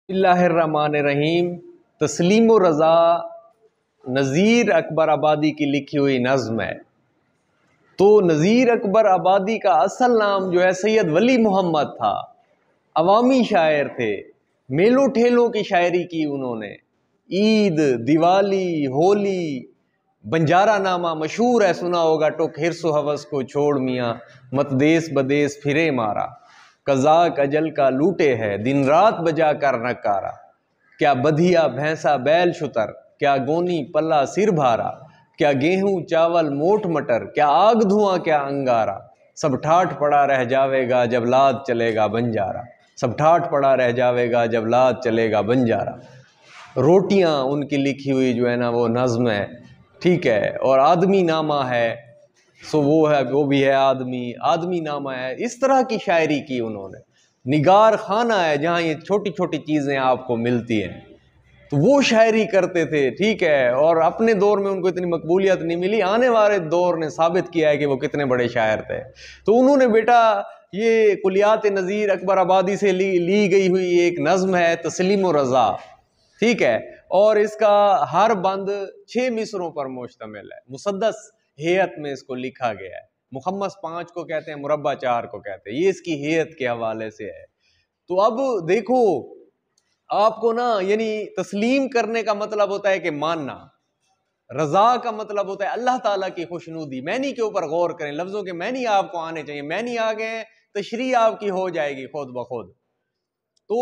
बिस्मिल्लाहिर्रहमानिर्रहीम। तस्लीम व रज़ा नज़ीर अकबर आबादी की लिखी हुई नज़्म है। तो नज़ीर अकबर आबादी का असल नाम जो है सैयद वली मोहम्मद था। अवामी शायर थे, मेलों ठेलों की शायरी की उन्होंने। ईद, दिवाली, होली, बंजारा नामा मशहूर है, सुना होगा। टुक हिर्सो हवस को छोड़ मियाँ, मत देस बदेस फिरे मारा। कज़ाक अजल का लूटे है, दिन रात बजा कर नकारा। क्या बधिया भैंसा बैल शुतर, क्या गोनी पल्ला सिर भारा। क्या गेहूं चावल मोट मटर, क्या आग धुआं क्या अंगारा। सब ठाठ पड़ा रह जावेगा जब लाद चलेगा बंजारा। सब ठाठ पड़ा रह जावेगा जब लाद चलेगा बंजारा। रोटियां उनकी लिखी हुई जो है ना वो नज़्म है, ठीक है। और आदमी नामा है, सो वो है, वो भी है आदमी। आदमी नामा है, इस तरह की शायरी की उन्होंने। निगार खाना है जहाँ ये छोटी छोटी चीज़ें आपको मिलती हैं, तो वो शायरी करते थे, ठीक है। और अपने दौर में उनको इतनी मकबूलियत नहीं मिली, आने वाले दौर ने साबित किया है कि वो कितने बड़े शायर थे। तो उन्होंने बेटा ये कुलियात नज़ीर अकबर आबादी से ली गई हुई एक नज़्म है तस्लीम व रज़ा, ठीक है। और इसका हर बंद 6 मिसरों पर मुश्तमिल है। मुसद्दस हेयत में इसको लिखा गया है। मुखम्मस 5 को कहते हैं, मुरब्बा 4 को कहते हैं। ये इसकी हेयत के हवाले से है। तो अब देखो, आपको ना यानी तस्लीम करने का मतलब होता है कि मानना। रजा का मतलब होता है अल्लाह ताला की खुशनुदी। मैनी के ऊपर गौर करें, लफ्जों के मैनी आपको आने चाहिए। मैनी आ गए, तशरी आपकी हो जाएगी खुद ब खुद। तो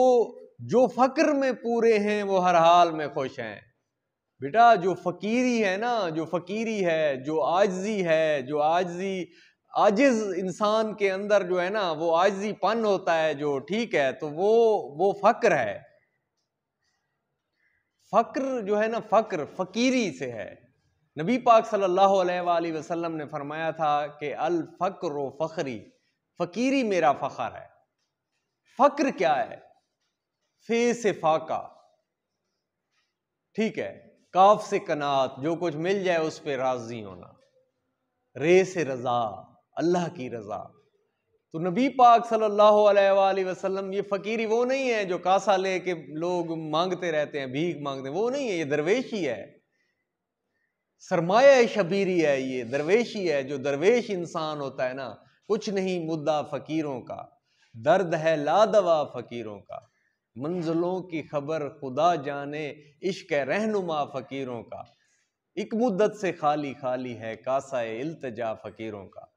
जो फक्र में पूरे हैं वो हर हाल में खुश हैं। बेटा जो फकीरी है ना, जो फकीरी है, जो आजिजी है, जो आजिजी आजिज इंसान के अंदर जो है ना वो आजिजीपन होता है जो, ठीक है, तो वो फक्र है। फक्र जो है ना, फक्र फकीरी से है। नबी पाक सल्लल्लाहु अलैहि वसल्लम ने फरमाया था कि अल फक्र फखरी, फकीरी मेरा फखर है। फक्र क्या है? फे से फाका, ठीक है, काफ से कनात, जो कुछ मिल जाए उस पर राजी होना। रे से रजा, अल्लाह की रजा। तो नबी पाक सल्लल्लाहु अलैहि वसल्लम, ये फकीरी वो नहीं है जो कासा लेके लोग मांगते रहते हैं, भीख मांगते हैं, वो नहीं है। ये दरवेशी है, सरमाया शबीरी है। ये दरवेशी है। जो दरवेश इंसान होता है ना, कुछ नहीं मुद्दा फकीरों का, दर्द है लादवा फकीरों का। मंजिलों की खबर खुदा जाने, इश्क रहनुमा फकीरों का। एक मुद्दत से खाली खाली है कासाए इल्तजा फकीरों का।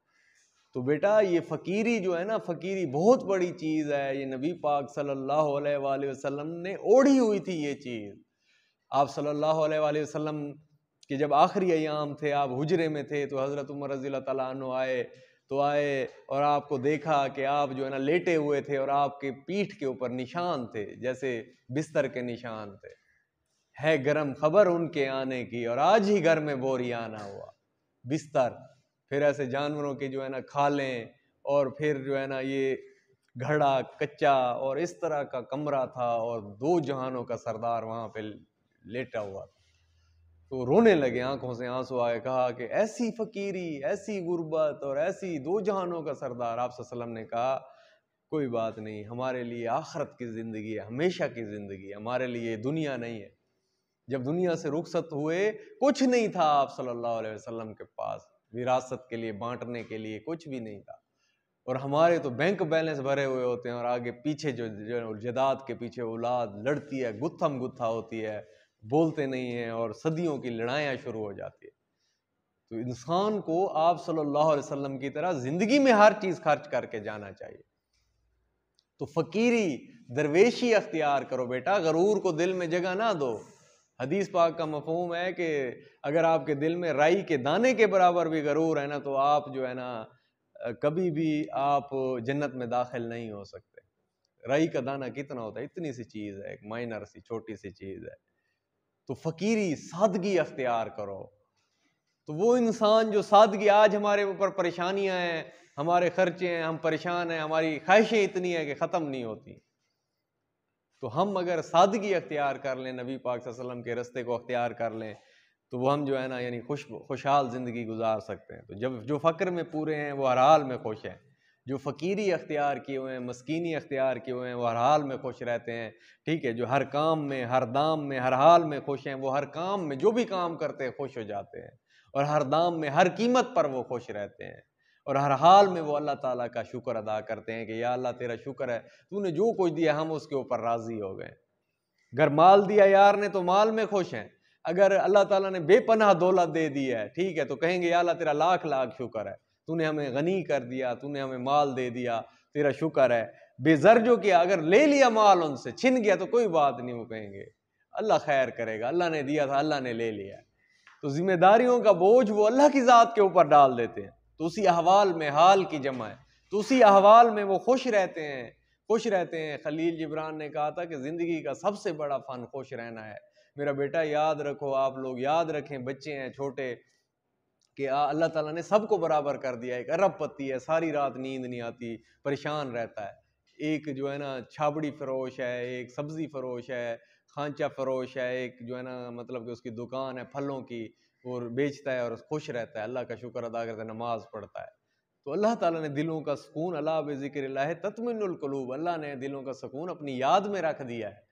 तो बेटा ये फकीरी जो है ना, फकीरी बहुत बड़ी चीज़ है। ये नबी पाक सल्लल्लाहु अलैहि वसल्लम ने ओढ़ी हुई थी ये चीज़। आप सल्लल्लाहु अलैहि वसल्लम कि जब आखिरी अयाम थे, आप हुजरे में थे, तो हज़रत उमर रज़ियल्लाहु तआला अन्हु आए और आपको देखा कि आप जो है ना लेटे हुए थे और आपके पीठ के ऊपर निशान थे, जैसे बिस्तर के निशान थे। है गरम खबर उनके आने की, और आज ही घर में बोरियाना हुआ बिस्तर। फिर ऐसे जानवरों के जो है ना खालें, और फिर जो है ना ये घड़ा कच्चा, और इस तरह का कमरा था, और 2 जहानों का सरदार वहां पे लेटा हुआ था। तो रोने लगे, आंखों से आंसू आए। कहा कि ऐसी फकीरी, ऐसी गुर्बत, और ऐसी 2 जहानों का सरदार। आप सल्लल्लाहु अलैहि वसल्लम ने कहा कोई बात नहीं, हमारे लिए आखिरत की जिंदगी है, हमेशा की जिंदगी, हमारे लिए दुनिया नहीं है। जब दुनिया से रुखसत हुए, कुछ नहीं था आप सल्लल्लाहु अलैहि वसल्लम के पास, विरासत के लिए बांटने के लिए कुछ भी नहीं था। और हमारे तो बैंक बैलेंस भरे हुए होते हैं, और आगे पीछे जो जदाद के पीछे औलाद लड़ती है, गुत्थम गुत्था होती है, बोलते नहीं है, और सदियों की लड़ाइयाँ शुरू हो जाती है। तो इंसान को आप सल्लल्लाहु अलैहि वसल्लम की तरह जिंदगी में हर चीज खर्च करके जाना चाहिए। तो फकीरी दरवेशी अख्तियार करो बेटा, गरूर को दिल में जगह ना दो। हदीस पाक का मफहूम है कि अगर आपके दिल में राई के दाने के बराबर भी गरूर है ना, तो आप जो है ना कभी भी आप जन्नत में दाखिल नहीं हो सकते। राई का दाना कितना होता है? इतनी सी चीज है, एक माइनर सी छोटी सी चीज है। तो फकीरी सादगी अख्तियार करो। तो वो इंसान जो सादगी, आज हमारे ऊपर परेशानियां हैं, हमारे खर्चे हैं, हम परेशान हैं, हमारी ख्वाहिशें इतनी है कि ख़त्म नहीं होती। तो हम अगर सादगी अख्तियार कर लें, नबी पाक सल्लल्लाहु अलैहि वसल्लम के रस्ते को अख्तियार कर लें, तो वो हम जो है ना यानी खुशहाल ज़िंदगी गुजार सकते हैं। तो जब जो फ़क्र में पूरे हैं वो हर हाल में खुश हैं। जो फ़कीरी अख्तियार किए हुए हैं, मस्कीनी अख्तियार किए हुए हैं, वो हर हाल में खुश रहते हैं। ठीक है, जो हर काम में, हर दाम में, हर हाल में खुश हैं, वो हर काम में जो भी काम करते हैं खुश हो जाते हैं, और हर दाम में, हर कीमत पर वो खुश रहते हैं, और हर हाल में वो अल्लाह ताला का शुक्र अदा करते हैं कि या अल्लाह तेरा शुक्र है, तूने जो कुछ दिया हम उसके ऊपर राज़ी हो गए। अगर माल दिया यार ने तो माल में खुश हैं, अगर अल्लाह ताला ने बेपनाह दौलत दे दी है, ठीक है, तो कहेंगे या अल्लाह तेरा लाख लाख शुक्र है, तूने हमें गनी कर दिया, तूने हमें माल दे दिया, तेरा शुक्र है। बेज़र जो किया, अगर ले लिया माल उनसे, छिन गया तो कोई बात नहीं, वो कहेंगे अल्लाह खैर करेगा, अल्लाह ने दिया था, अल्लाह ने ले लिया। तो जिम्मेदारियों का बोझ वो अल्लाह की ज़ात के ऊपर डाल देते हैं, तो उसी अहवाल में हाल की जमा है, तो उसी अहवाल में वो खुश रहते हैं, खुश रहते हैं। खलील जिब्रान ने कहा था कि ज़िंदगी का सबसे बड़ा फ़न खुश रहना है। मेरा बेटा याद रखो, आप लोग याद रखें, बच्चे हैं छोटे, कि अल्लाह ताला ने सबको बराबर कर दिया। एक अरबपति है, सारी रात नींद नहीं आती, परेशान रहता है। एक जो है ना छाबड़ी फरोश है, एक सब्ज़ी फरोश है, खांचा फरोश है, एक जो है ना मतलब कि उसकी दुकान है फलों की, और बेचता है और खुश रहता है, अल्लाह का शुक्र अदा करता है, नमाज पढ़ता है। तो अल्लाह ताला ने दिलों का सुकून, अला बिज़िक्रिल्लाह तत्मइन्नुल कुलूब, अल्लाह ने दिलों का सुकून अपनी याद में रख दिया है।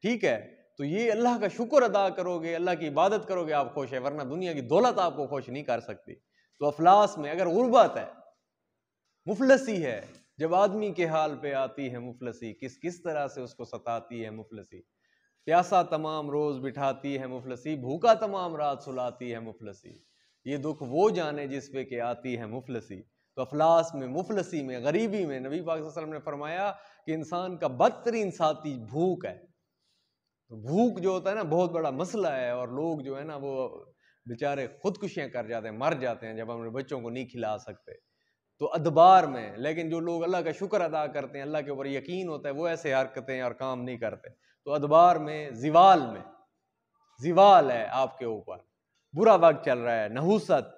ठीक है, तो ये अल्लाह का शुक्र अदा करोगे, अल्लाह की इबादत करोगे, आप खुश है, वरना दुनिया की दौलत आपको खुश नहीं कर सकती। तो अफलास में अगर गुर्बत है, मुफलसी है, जब आदमी के हाल पे आती है मुफलसी, किस किस तरह से उसको सताती है मुफलसी। प्यासा तमाम रोज बिठाती है मुफलसी, भूखा तमाम रात सुलाती है मुफलसी। ये दुख वो जाने जिस पे के आती है मुफलसी। तो अफलास में, मुफलसी में, गरीबी में नबी पाक सल्लल्लाहु अलैहि वसल्लम ने फरमाया कि इंसान का बदतरीन साथी भूख है। तो भूख जो होता है ना बहुत बड़ा मसला है, और लोग जो है ना वो बेचारे खुदकुशियां कर जाते हैं, मर जाते हैं जब हम अपने बच्चों को नहीं खिला सकते। तो अदबार में, लेकिन जो लोग अल्लाह का शुक्र अदा करते हैं, अल्लाह के ऊपर यकीन होता है, वो ऐसे हरकतें और काम नहीं करते। तो अदबार में, जिवाल है आपके ऊपर, बुरा वक्त चल रहा है, नहुसत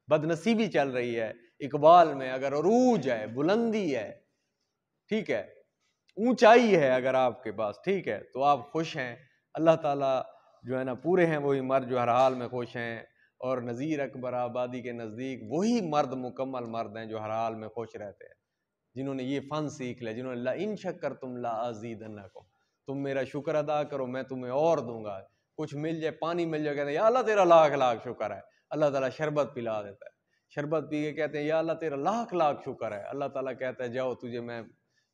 बदनसीबी चल रही है। इकबाल में अगर अरूज है, बुलंदी है, ठीक है, ऊंचाई है अगर आपके पास, ठीक है, तो आप खुश हैं। अल्लाह ताला जो है ना पूरे हैं वही मर्द जो हर हाल में खुश हैं, और नज़ीर अकबर आबादी के नज़दीक वही मर्द मुकम्मल मर्द हैं जो हर हाल में खुश रहते हैं, जिन्होंने ये फ़न सीख लिया, जिन्होंने ला इन शक्कर तुम ला अज़ीदन्नकुम, तुम मेरा शुक्र अदा करो मैं तुम्हें और दूंगा। कुछ मिल जाए, पानी मिल जाए, कहते हैं या अल्लाह तेरा लाख लाख शुक्र है, अल्लाह ताला शरबत पिला देता है। शरबत पी के कहते हैं या अल्लाह तेरा लाख लाख शुक्र है, अल्लाह ताला कहता है जाओ तुझे मैं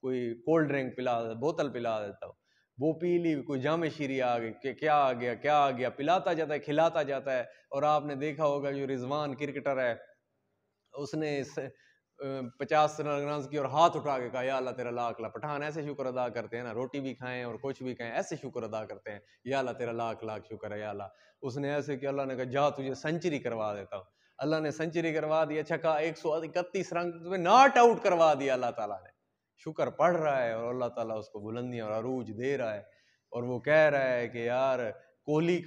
कोई कोल्ड ड्रिंक पिला, बोतल पिला देता हूँ। वो पी ली, कोई जामे शीरी आ गई, कि क्या आ गया क्या आ गया, पिलाता जाता है, खिलाता जाता है। और आपने देखा होगा जो रिजवान क्रिकेटर है, उसने 50 रन की और हाथ उठा के कहा या अल्लाह तेरा लाख लाख। पठान ऐसे शुक्र अदा करते हैं ना, रोटी भी खाएं और कुछ भी खाएं, ऐसे शुक्र अदा करते हैं, या अल्लाह तेरा लाख लाख शुक्र है या अल्लाह। उसने ऐसे कि अल्लाह ने कहा जा तुझे सेंचुरी करवा देता हूँ, अल्लाह ने सेंचुरी करवा दी। अच्छा कहा 131 रन तुम्हें नॉट आउट करवा दिया अल्लाह ताला ने। शुक्र पढ़ रहा है और अल्लाह ताला उसको बुलंदियां और अरूज दे रहा है, और वो कह रहा है कि यार कोहली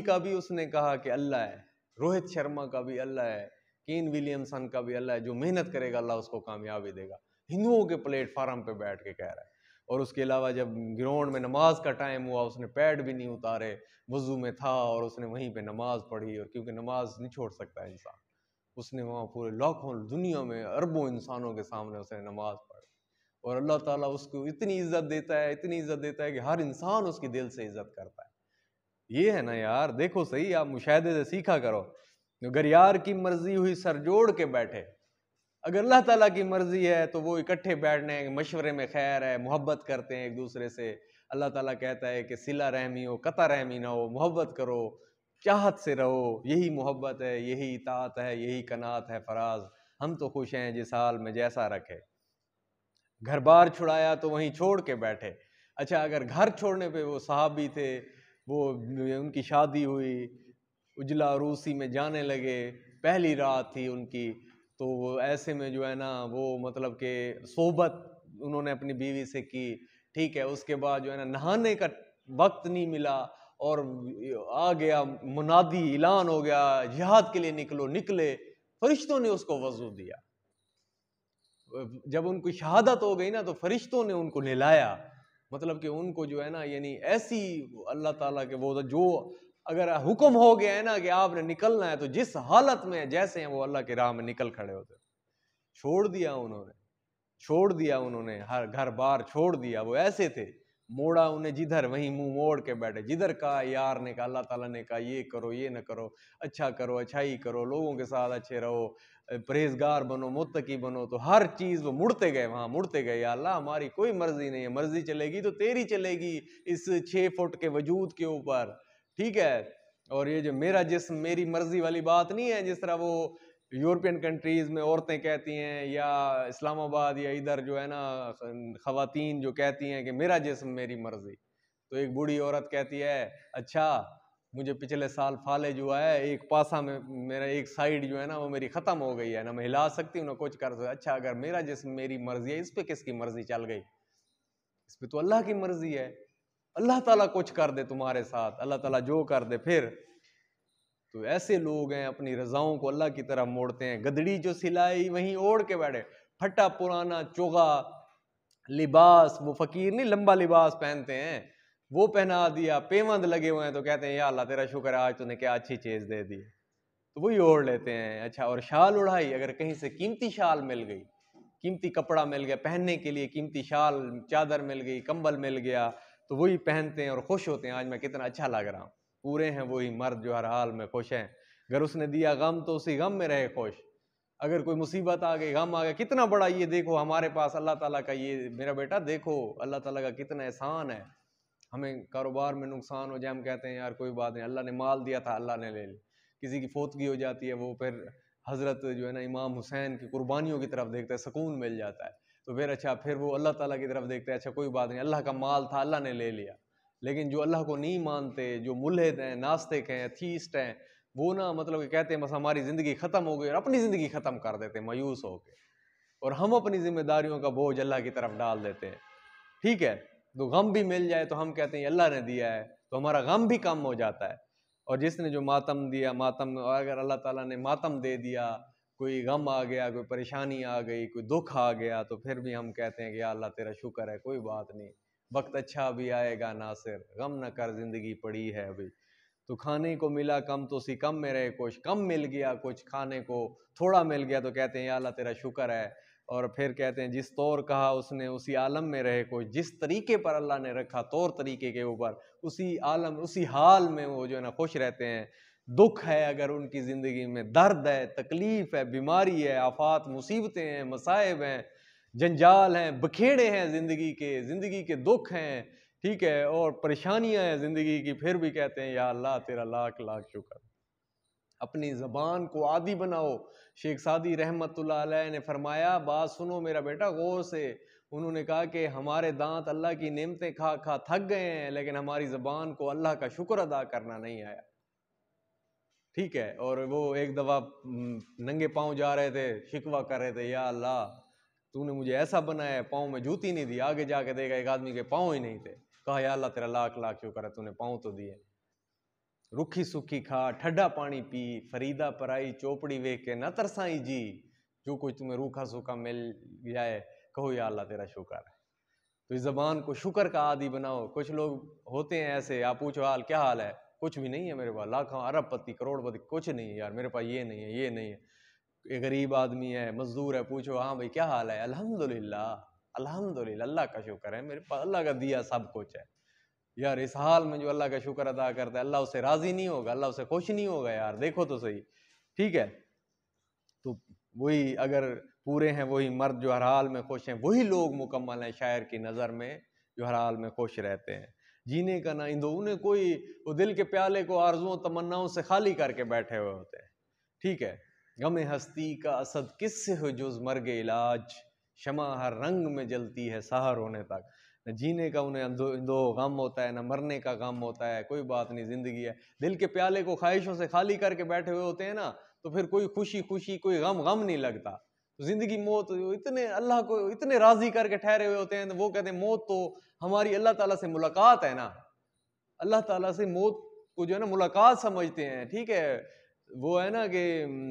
का भी उसने कहा कि अल्लाह है, रोहित शर्मा का भी अल्लाह है, केन विलियमसन का भी अल्लाह है, जो मेहनत करेगा अल्लाह उसको कामयाबी देगा। हिंदुओं के प्लेटफार्म पे बैठ के कह रहा है। और उसके अलावा जब ग्राउंड में नमाज का टाइम हुआ, उसने पैड भी नहीं उतारे, वजू में था और उसने वहीं पे नमाज पढ़ी, और क्योंकि नमाज नहीं छोड़ सकता इंसान, उसने वहाँ पूरे लाखों दुनिया में अरबों इंसानों के सामने उसने नमाज पढ़ी। और अल्लाह ताला उसको इतनी इज्जत देता है, इतनी इज्जत देता है कि हर इंसान उसकी दिल से इज्जत करता है। ये है ना यार, देखो सही, आप मुशाहिदे से सीखा करो। अगर यार की मर्जी हुई सर जोड़ के बैठे, अगर अल्लाह ताला की मर्जी है तो वो इकट्ठे बैठने, मशवरे में खैर है, मोहब्बत करते हैं एक दूसरे से। अल्लाह ताला कहता है कि सिला रहमी हो, कता रहमी ना हो, मोहब्बत करो, चाहत से रहो, यही मोहब्बत है, यही इताअत है, यही कनात है फराज। हम तो खुश हैं जिस हाल में जैसा रखे। घर बार छुड़ाया तो वहीं छोड़ के बैठे। अच्छा अगर घर छोड़ने पे वो साहबी थे, वो उनकी शादी हुई, उजला रूसी में जाने लगे, पहली रात थी उनकी, तो वो ऐसे में जो है ना वो मतलब कि सोबत उन्होंने अपनी बीवी से की, ठीक है, उसके बाद जो है ना नहाने का वक्त नहीं मिला, और आ गया मुनादी, ऐलान हो गया जिहाद के लिए निकलो, निकले, फरिश्तों ने उसको वजू दिया। जब उनकी शहादत हो गई ना तो फरिश्तों ने उनको नहलाया, मतलब कि उनको जो है ना यानी ऐसी अल्लाह ताला के वो जो अगर हुक्म हो गया है ना कि आपने निकलना है, तो जिस हालत में जैसे हैं वो अल्लाह की राह में निकल खड़े होते, छोड़ दिया उन्होंने। छोड़ दिया उन्होंने, हर घर बार छोड़ दिया। वो ऐसे थे, मोड़ा उन्हें जिधर वहीं मुंह मोड़ के बैठे। जिधर कहा यार ने कहा, अल्लाह ताला ने कहा ये करो ये न करो, अच्छा करो, अच्छाई करो, लोगों के साथ अच्छे रहो, परहेजगार बनो, मुत्तकी बनो, तो हर चीज वो मुड़ते गए, वहां मुड़ते गए। या अल्लाह हमारी कोई मर्जी नहीं है, मर्जी चलेगी तो तेरी चलेगी इस 6 फुट के वजूद के ऊपर, ठीक है। और ये जो मेरा जिस्म मेरी मर्जी वाली बात नहीं है, जिस तरह वो यूरोपियन कंट्रीज में औरतें कहती हैं, या इस्लामाबाद या इधर जो है ना खवातीन जो कहती हैं कि मेरा जिस्म मेरी मर्जी। तो एक बूढ़ी औरत कहती है, अच्छा मुझे पिछले साल फाले हुआ है, एक पासा में मेरा एक साइड जो है ना वो मेरी खत्म हो गई है, ना मैं हिला सकती हूँ ना कुछ कर सकती। अच्छा अगर मेरा जिस्म मेरी मर्जी है, इस पे किसकी मर्जी चल गई? इस पे तो अल्लाह की मर्जी है। अल्लाह ताला कुछ कर दे तुम्हारे साथ, अल्लाह ताला जो कर दे फिर। तो ऐसे लोग हैं अपनी रजाओं को अल्लाह की तरफ मोड़ते हैं। गदड़ी जो सिलाई वहीं ओढ़ के बैठे, फटा पुराना चोगा लिबास, वो फकीर नहीं लंबा लिबास पहनते हैं, वो पहना दिया, पेवंद लगे हुए हैं, तो कहते हैं या अल्लाह तेरा शुक्र है आज तूने क्या अच्छी चीज दे दी, तो वही ओढ़ लेते हैं। अच्छा, और शाल उड़ाई, अगर कहीं से कीमती शाल मिल गई, कीमती कपड़ा मिल गया पहनने के लिए, कीमती शाल चादर मिल गई, कंबल मिल गया, तो वही पहनते हैं और खुश होते हैं, आज मैं कितना अच्छा लग रहा हूँ। पूरे हैं वही मर्द जो हर हाल में खुश हैं। अगर उसने दिया गम तो उसी गम में रहे खुश। अगर कोई मुसीबत आ गई, गम आ गया, कितना बड़ा ये देखो हमारे पास अल्लाह ताला का, ये मेरा बेटा देखो अल्लाह ताला का कितना एहसान है। हमें कारोबार में नुकसान हो जाए, हम कहते हैं यार कोई बात नहीं, अल्लाह ने माल दिया था अल्लाह ने ले ली। किसी की फोतगी हो जाती है, वो फिर हजरत जो है ना इमाम हुसैन की कुर्बानियों की तरफ देखते हैं, सुकून मिल जाता है। तो फिर अच्छा, फिर वो अल्लाह ताला की तरफ देखते हैं, अच्छा कोई बात नहीं, अल्लाह का माल था अल्लाह ने ले लिया। लेकिन जो अल्लाह को नहीं मानते, जो मुल्हिद हैं, नास्तिक हैं, थीस्ट हैं, वो ना मतलब कि कहते हैं बस हमारी ज़िंदगी ख़त्म हो गई, और अपनी ज़िंदगी ख़त्म कर देते हैं मायूस होकर, और हम अपनी जिम्मेदारियों का बोझ अल्लाह की तरफ डाल देते हैं, ठीक है। तो गम भी मिल जाए तो हम कहते हैं अल्लाह ने दिया है, तो हमारा गम भी कम हो जाता है। और जिसने जो मातम दिया, मातम अगर अल्लाह ताला ने मातम दे दिया, कोई गम आ गया, कोई परेशानी आ गई, कोई दुख आ गया, तो फिर भी हम कहते हैं कि या अल्लाह तेरा शुक्र है, कोई बात नहीं, वक्त अच्छा भी आएगा नासिर, गम न कर जिंदगी पड़ी है अभी। तो खाने को मिला कम तो उसी कम में रहे खुश, कम मिल गया कुछ खाने को, थोड़ा मिल गया तो कहते हैं या अल्लाह तेरा शुक्र है। और फिर कहते हैं जिस तौर कहा उसने उसी आलम में रहे खुश, जिस तरीके पर अल्लाह ने रखा तौर तरीके के ऊपर, उसी आलम उसी हाल में वो जो है ना खुश रहते हैं। दुख है अगर उनकी ज़िंदगी में, दर्द है, तकलीफ़ है, बीमारी है, आफात मुसीबतें हैं, मसाइब हैं, जंजाल हैं, बखेड़े हैं ज़िंदगी के दुख हैं, ठीक है, और परेशानियां हैं ज़िंदगी की, फिर भी कहते हैं या अल्लाह तेरा लाख लाख शुक्र। अपनी ज़बान को आदी बनाओ। शेख सादी रहमतुल्लाह अलैह ने फरमाया, बात सुनो मेरा बेटा गौर से, उन्होंने कहा कि हमारे दांत अल्लाह की नेमतें खा खा थक गए हैं, लेकिन हमारी ज़बान को अल्लाह का शुक्र अदा करना नहीं आया, ठीक है। और वो एक दफ़ा नंगे पाँव जा रहे थे, शिकवा कर रहे थे, या अल्लाह तूने मुझे ऐसा बनाया है, पाँव में जूती नहीं दी। आगे जाके देखा एक आदमी के पाँव ही नहीं थे, कहा या अल्लाह तेरा लाख लाख शुक्र है, तूने पाँव तो दिए। रुखी सुखी खा, ठंडा पानी पी, फरीदा पराई चौपड़ी वेख के न तरसाई जी, जो कुछ तुम्हें रूखा सूखा मिल जाए कहो या अल्लाह तेरा शुक्र है। तो इस जबान को शुक्र का आदी बनाओ। कुछ लोग होते हैं ऐसे, आप पूछो हाल क्या हाल है, कुछ भी नहीं है मेरे पास, लाखों अरबपति करोड़पति कुछ नहीं है यार मेरे पास, ये नहीं है ये नहीं है। एक गरीब आदमी है, मजदूर है, पूछो हाँ भाई क्या हाल है, अल्हम्दुलिल्लाह अल्हम्दुलिल्लाह, अल्लाह का शुक्र है, मेरे पास अल्लाह का दिया सब कुछ है। यार इस हाल में जो अल्लाह का शुक्र अदा करता है, अल्लाह उससे राजी नहीं होगा, अल्लाह उससे खुश नहीं होगा यार, देखो तो सही, ठीक है। तो वही अगर पूरे हैं वही मर्द जो हर हाल में खुश हैं, वही लोग मुकम्मल हैं शायर की नज़र में जो हर हाल में खुश रहते हैं। जीने का ना इंदो उन्हें कोई, वो दिल के प्याले को आरजुओं तमन्नाओं से खाली करके बैठे हुए होते हैं, ठीक है। गम हस्ती का असद किससे हो जुज मर्ग इलाज, शमा हर रंग में जलती है सहर होने तक। न जीने का उन्हें दो गम होता है, न मरने का गम होता है, कोई बात नहीं ज़िंदगी है। दिल के प्याले को ख्वाहिशों से खाली करके बैठे हुए होते हैं ना, तो फिर कोई खुशी खुशी कोई गम गम नहीं लगता। तो जिंदगी मौत इतने अल्लाह को इतने राजी करके ठहरे हुए होते हैं, तो वो कहते हैं मौत तो हमारी अल्लाह ताला से मुलाकात है ना, अल्लाह ताला से मौत को जो है ना मुलाकात समझते हैं, ठीक है। वो है ना कि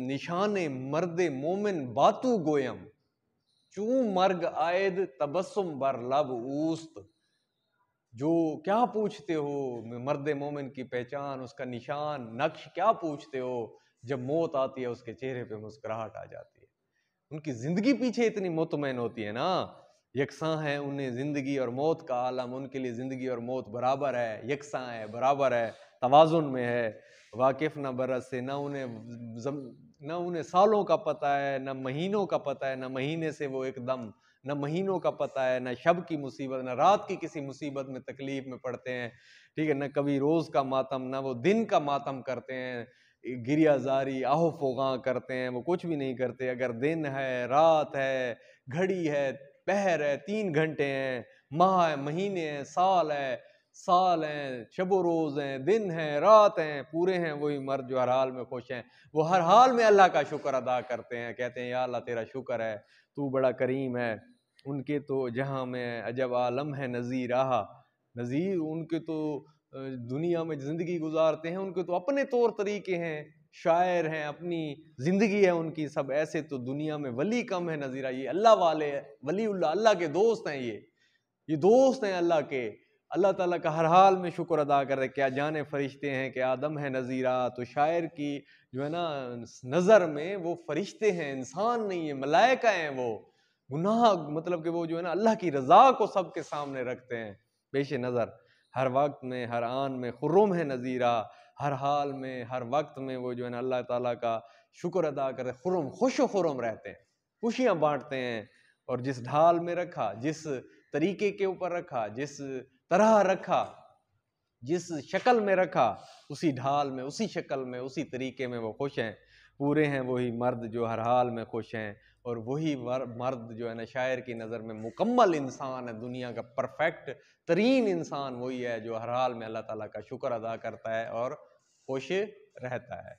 निशाने मर्दे मोमिन बातू गोयम, चू मर्ग आयद तबस्सुम बर लब ऊस्त। जो क्या पूछते हो मर्द मोमिन की पहचान, उसका निशान नक्श क्या पूछते हो, जब मौत आती है उसके चेहरे पे मुस्कुराहट आ जाती है। उनकी ज़िंदगी पीछे इतनी मुतमईन होती है ना, यकसां है उन्हें ज़िंदगी और मौत का आलम, उनके लिए ज़िंदगी और मौत बराबर है, यकसां है, बराबर है, तवाज़ुन में है। वाकिफ़ न बरस से, न उन्हें सालों का पता है, न महीनों का पता है, न महीने से वो एकदम, न महीनों का पता है, न शब की मुसीबत, न रात की किसी मुसीबत में तकलीफ में पड़ते हैं, ठीक है, न कभी रोज़ का मातम, न वो दिन का मातम करते हैं, गिरियाजारी आहो फोगा करते हैं, वो कुछ भी नहीं करते। अगर दिन है, रात है, घड़ी है, पहर है, 3 घंटे हैं, माह है, महीने हैं, साल हैं, शबो रोज़ हैं, दिन हैं, रात हैं, पूरे हैं वही मर्द जो हर हाल में खुश हैं। वो हर हाल में अल्लाह का शुक्र अदा करते हैं, कहते हैं या अल्लाह तेरा शुक्र है, तू बड़ा करीम है। उनके तो जहाँ में अजब आलम है नज़ीर आहा, नज़ीर उनके तो दुनिया में ज़िंदगी गुजारते हैं, उनके तो अपने तौर तरीके हैं, शायर हैं, अपनी ज़िंदगी है उनकी, सब ऐसे तो दुनिया में वली कम है नज़ीरा। ये अल्लाह वाले वलीउल्लाह, अल्लाह के दोस्त हैं, ये दोस्त हैं अल्लाह के। अल्लाह ताला का हर हाल में शुक्र अदा कर रहे। क्या जाने फरिश्ते हैं कि आदम है नज़ीरा, तो शायर की जो है ना नज़र में वो फरिश्ते हैं, इंसान नहीं है, मलाइका हैं वो। गुनाह मतलब कि वो जो है ना अल्लाह की रज़ा को सबके सामने रखते हैं पेश नज़र, हर वक्त में, हर आन में खुर्रम है नज़ीरा, हर हाल में, हर वक्त में वो जो है ना अल्लाह ताला का शुक्र अदा कर खुर्रम, खुश खुर्रम रहते हैं, खुशियाँ बांटते हैं। और जिस ढाल में रखा, जिस तरीके के ऊपर रखा, जिस तरह रखा, जिस शक्ल में रखा, उसी ढाल में, उसी शक्ल में, उसी तरीके में वो खुश हैं। पूरे हैं वही मर्द जो हर हाल में खुश हैं, और वही मर्द जो है ना शायर की नज़र में मुकम्मल इंसान है, दुनिया का परफेक्ट तरीन इंसान वही है जो हर हाल में अल्लाह ताला का शुक्र अदा करता है और खुश रहता है।